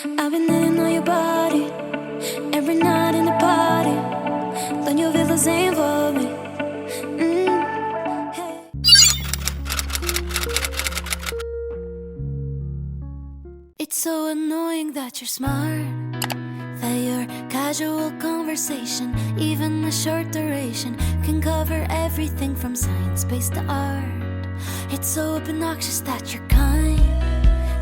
I've been in on your body every night in the party. Don't you feel the same for me? Hey. It's so annoying that you're smart, that your casual conversation, even a short duration, can cover everything from science-based to art. It's so obnoxious that you're kind,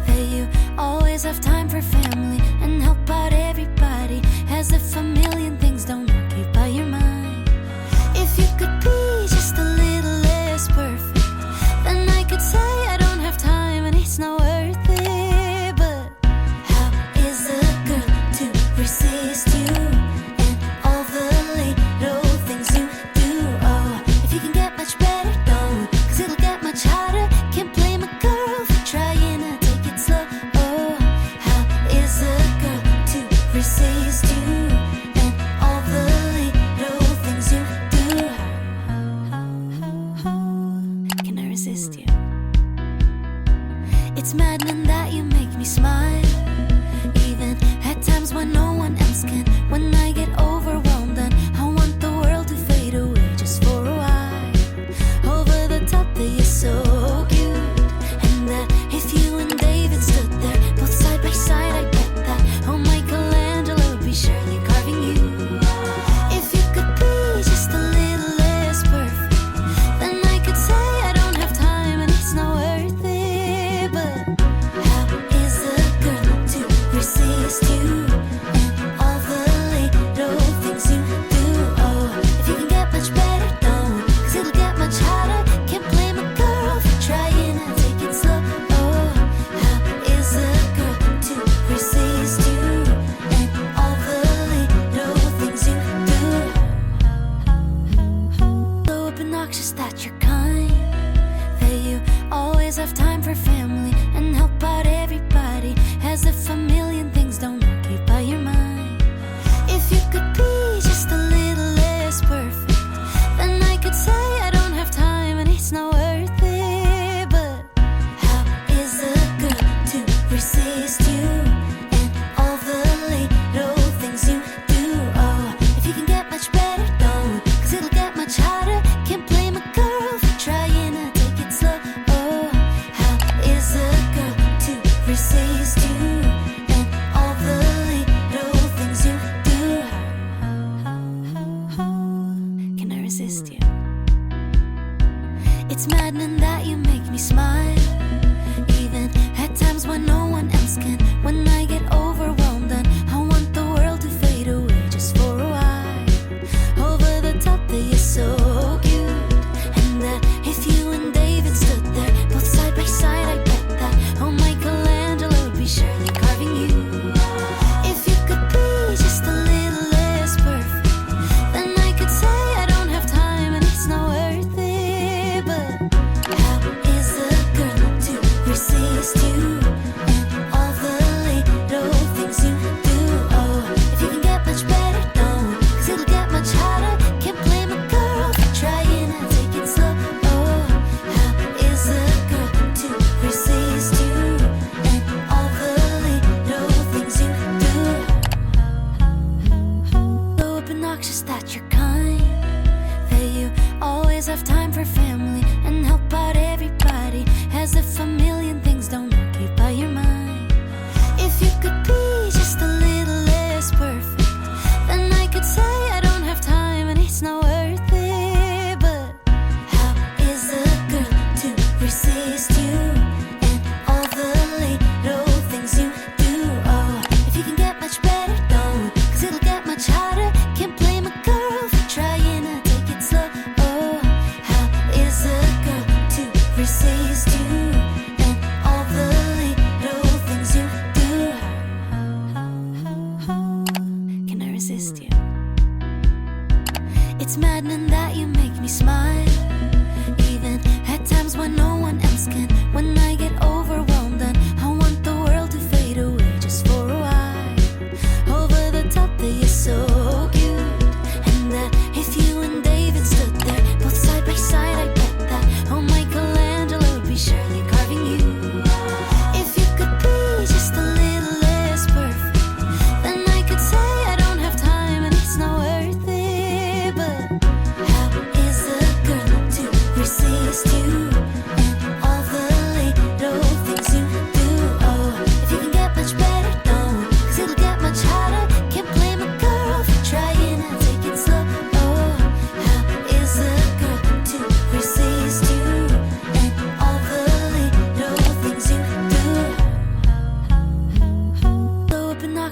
that you always have time for family and help out everybody, as if a million things don't occupy your mind. If you could be just a little less perfect, then I could say I don't have time and it's not worth it. But how is a girl to resist you and all the little things you do? Oh, if you can get much better, don't, 'cause it'll get much harder. Can't blame a girl for trying to take it slow. Oh, how is a girl to resist you and all the little things you do? How can I resist you? It's maddening that you make me smile, even at times when no one else can. When I get overwhelmed and I want the world to fade away just for a while. Over the top that you're so cute, and that if you and David stood there both side by side, I bet that oh Michelangelo would be surely carving you. If you could be just a little less perfect, then I could say I don't have time and it's not worth it. But how is a girl to resist you and all the little things you do? Oh, if you can get much better, don't, 'cause it'll get much harder. Can't blame a girl for trying to take it slow. Oh, how is a girl to resist you and all the little things you do? So obnoxious that you're kind, that you always have time for family and help out everybody, as if a million things don't occupy your mind. If you could be just a little less perfect, then I could say I don't have time and it's not worth it. But how is a girl to resist you and all the little things you do? Oh, if you can get much better, don't, 'cause it'll get much harder. Can't blame a girl for trying to take it slow. Oh, how is a girl to resist you and all the little things you do? Can I resist you? It's maddening that you make me smile, even at times when no one else can. When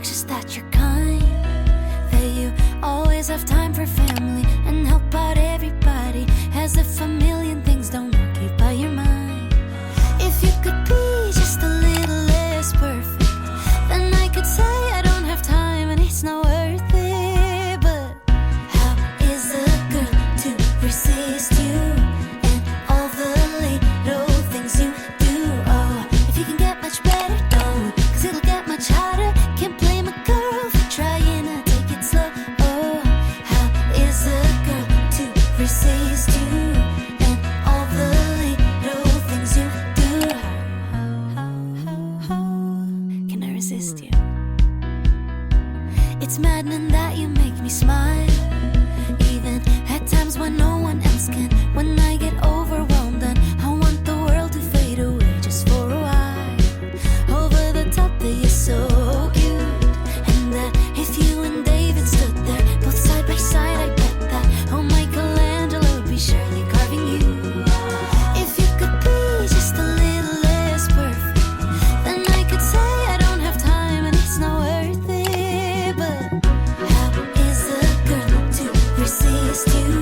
obnoxious that you're kind, that you always have time for family and help out everybody, as if a million things don't occupy your mind. If you could be just a little less perfect, then I could say I don't have time and it's not worth it. But how is a girl to resist you and all the little things you do? Oh, if you can get much better, don't, 'cause it'll get much harder. Can't blame a girl for trying to take it slow. Oh, how is a girl to resist you and all the little things you do? Can I resist you? It's maddening that you make me smile, even at times when no one else can. When I get overwhelmed and I want the world to fade away just for a while. Over the top that you're so cute, and that if you and David stood there both side by side, I bet that oh Michelangelo would be surely carving you. If you could be just a little less perfect, then I could say I don't have time and it's not worth it. But how is a girl to resist you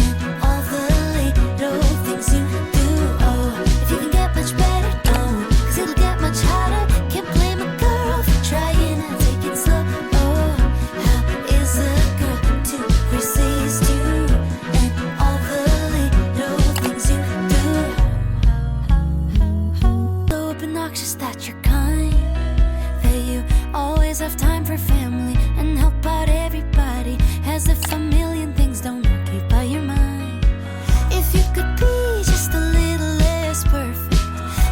and all the little things you do? Oh, if you can get much better, don't, 'cause it'll get much harder. Can't blame a girl for trying to take it slow. Oh, how is a girl to resist you and all the little things you do? So obnoxious that you're kind, that you always have time for family and help out everybody, as if a million things don't occupy your mind. If you could be just a little less perfect,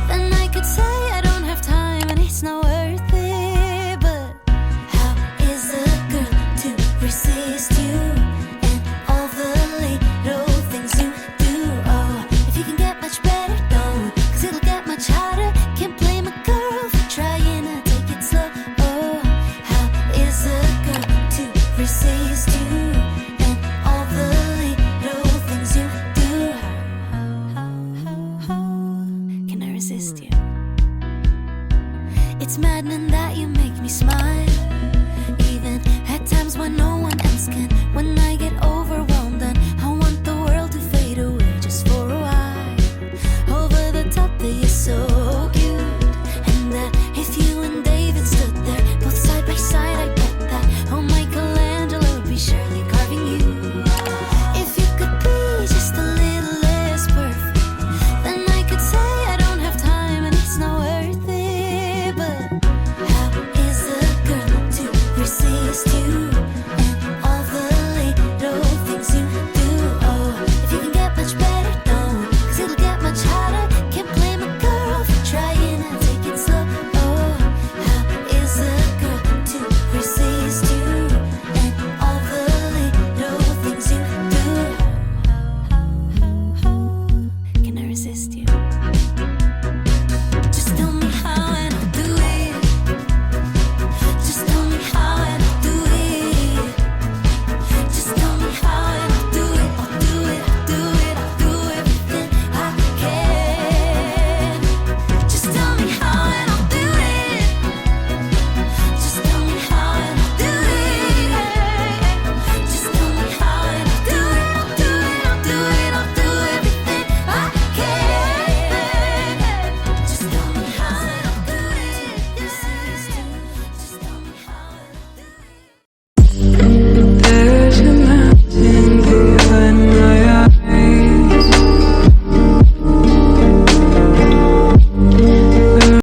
then I could say I don't have time and it's not worth it. But how is a girl to resist you and all the little things you do? Oh, if you can get much better, don't, 'cause it'll get much harder. Can't blame a girl for trying to take it slow. Oh, how is a girl to resist you and all the little things you do? Can I resist you? It's maddening that you make me smile,